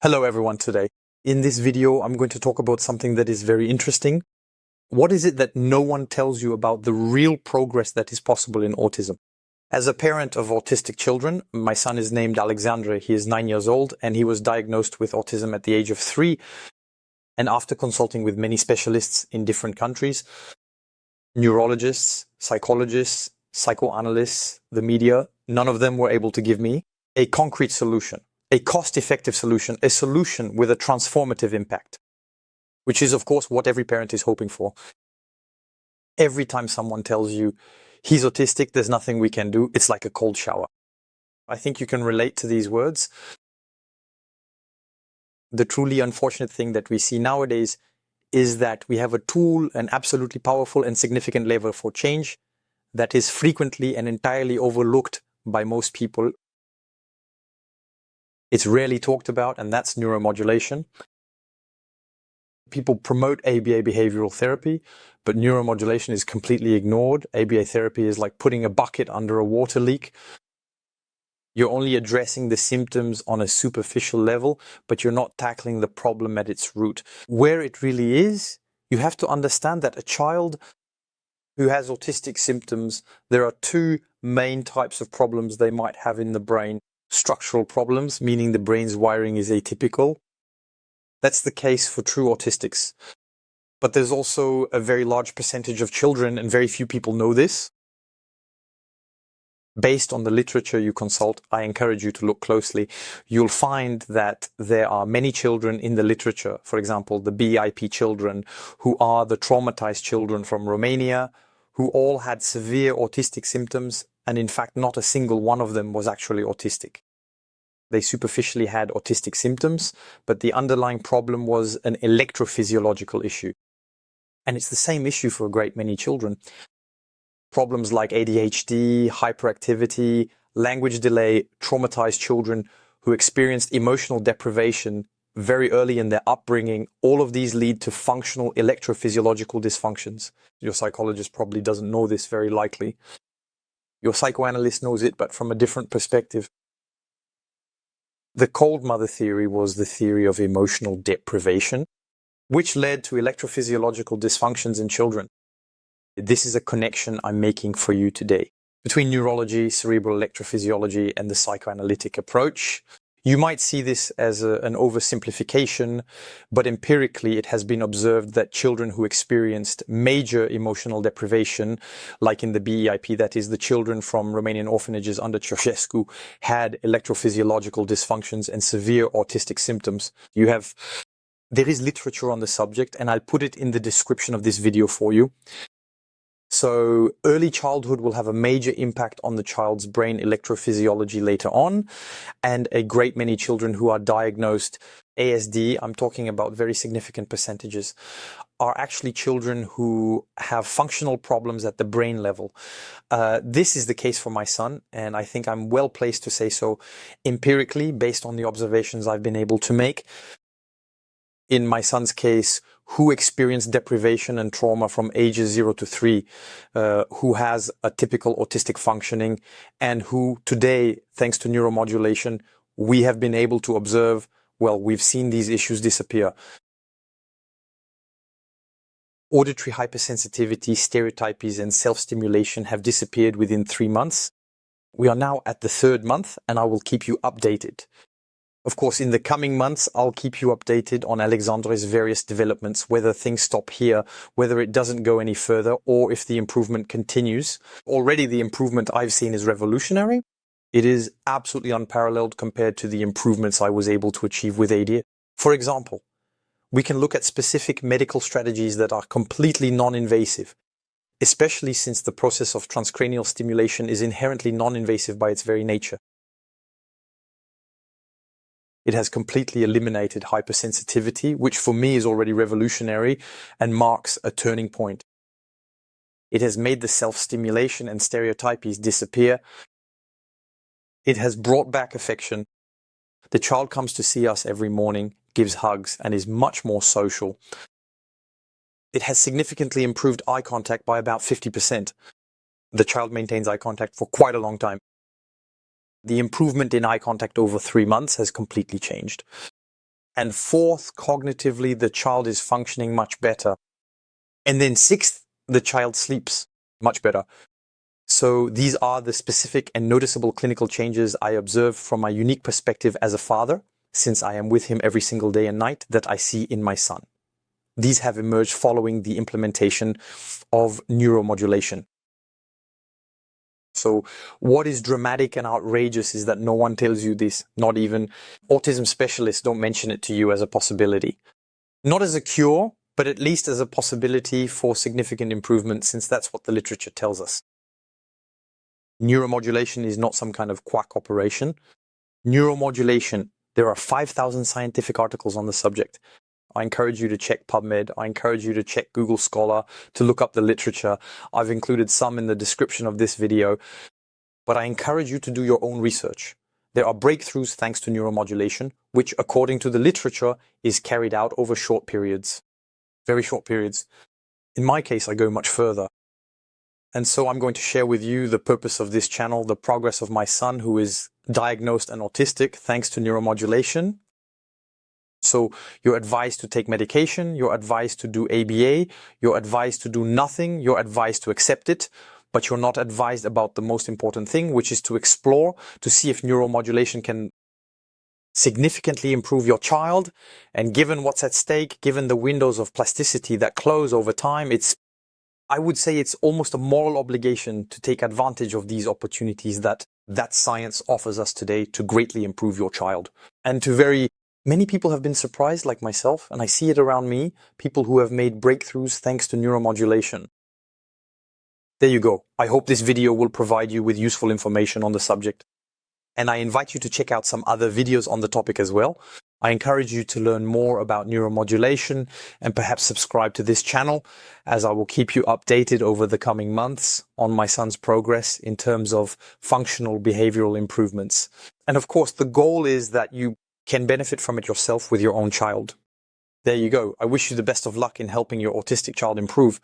Hello everyone today. In this video, I'm going to talk about something that is very interesting. What is it that no one tells you about the real progress that is possible in autism? As a parent of autistic children, my son is named Alexandre. He is 9 years old and he was diagnosed with autism at the age of 3. And after consulting with many specialists in different countries, neurologists, psychologists, psychoanalysts, the media, none of them were able to give me a concrete solution. A cost-effective solution, a solution with a transformative impact, which is, of course, what every parent is hoping for. Every time someone tells you he's autistic, there's nothing we can do, it's like a cold shower. I think you can relate to these words. The truly unfortunate thing that we see nowadays is that we have a tool, an absolutely powerful and significant lever for change that is frequently and entirely overlooked by most people. It's rarely talked about, and that's neuromodulation. People promote ABA behavioral therapy, but neuromodulation is completely ignored. ABA therapy is like putting a bucket under a water leak. You're only addressing the symptoms on a superficial level, but you're not tackling the problem at its root. Where it really is, you have to understand that a child who has autistic symptoms, there are two main types of problems they might have in the brain. Structural problems, meaning the brain's wiring is atypical. That's the case for true autistics. But there's also a very large percentage of children, and very few people know this. Based on the literature you consult, I encourage you to look closely. You'll find that there are many children in the literature, for example, the BIP children, who are the traumatized children from Romania, who all had severe autistic symptoms, and in fact, not a single one of them was actually autistic. They superficially had autistic symptoms, but the underlying problem was an electrophysiological issue. And it's the same issue for a great many children. Problems like ADHD, hyperactivity, language delay, traumatized children who experienced emotional deprivation very early in their upbringing, all of these lead to functional electrophysiological dysfunctions. Your psychologist probably doesn't know this, very likely. Your psychoanalyst knows it, but from a different perspective. The cold mother theory was the theory of emotional deprivation, which led to electrophysiological dysfunctions in children. This is a connection I'm making for you today between neurology, cerebral electrophysiology, and the psychoanalytic approach. You might see this as an oversimplification, but empirically it has been observed that children who experienced major emotional deprivation, like in the BIP, that is the children from Romanian orphanages under Ceausescu, had electrophysiological dysfunctions and severe autistic symptoms. There is literature on the subject, and I'll put it in the description of this video for you. So early childhood will have a major impact on the child's brain electrophysiology later on, and a great many children who are diagnosed ASD, I'm talking about very significant percentages, are actually children who have functional problems at the brain level. This is the case for my son, and I think I'm well placed to say so empirically based on the observations I've been able to make. In my son's case, who experienced deprivation and trauma from ages 0 to 3, who has a typical autistic functioning, and who today, thanks to neuromodulation, we have been able to observe, well, we've seen these issues disappear. Auditory hypersensitivity, stereotypes, and self-stimulation have disappeared within 3 months. We are now at the 3rd month, and I will keep you updated. Of course, in the coming months, I'll keep you updated on Alexandre's various developments, whether things stop here, whether it doesn't go any further, or if the improvement continues. Already the improvement I've seen is revolutionary. It is absolutely unparalleled compared to the improvements I was able to achieve with AD. For example, we can look at specific medical strategies that are completely non-invasive, especially since the process of transcranial stimulation is inherently non-invasive by its very nature. It has completely eliminated hypersensitivity, which for me is already revolutionary and marks a turning point. It has made the self-stimulation and stereotypes disappear. It has brought back affection. The child comes to see us every morning, gives hugs, and is much more social. It has significantly improved eye contact by about 50%. The child maintains eye contact for quite a long time. The improvement in eye contact over 3 months has completely changed. And fourth, cognitively, the child is functioning much better. And then sixth, the child sleeps much better. So these are the specific and noticeable clinical changes I observe from my unique perspective as a father, since I am with him every single day and night, that I see in my son. These have emerged following the implementation of neuromodulation. So what is dramatic and outrageous is that no one tells you this. Not even autism specialists don't mention it to you as a possibility. Not as a cure, but at least as a possibility for significant improvement, since that's what the literature tells us. Neuromodulation is not some kind of quack operation. Neuromodulation, there are 5,000 scientific articles on the subject. I encourage you to check PubMed. I encourage you to check Google Scholar to look up the literature. I've included some in the description of this video, but I encourage you to do your own research. There are breakthroughs thanks to neuromodulation, which according to the literature is carried out over short periods, very short periods. In my case, I go much further. And so I'm going to share with you the purpose of this channel, the progress of my son who is diagnosed and autistic thanks to neuromodulation. So you're advised to take medication, you're advised to do ABA, you're advised to do nothing, you're advised to accept it, but you're not advised about the most important thing, which is to explore, to see if neuromodulation can significantly improve your child. And given what's at stake, given the windows of plasticity that close over time, I would say it's almost a moral obligation to take advantage of these opportunities that science offers us today to greatly improve your child. And many people have been surprised, like myself, and I see it around me, people who have made breakthroughs thanks to neuromodulation. There you go. I hope this video will provide you with useful information on the subject. And I invite you to check out some other videos on the topic as well. I encourage you to learn more about neuromodulation and perhaps subscribe to this channel, as I will keep you updated over the coming months on my son's progress in terms of functional behavioral improvements. And of course, the goal is that you can benefit from it yourself with your own child. There you go. I wish you the best of luck in helping your autistic child improve.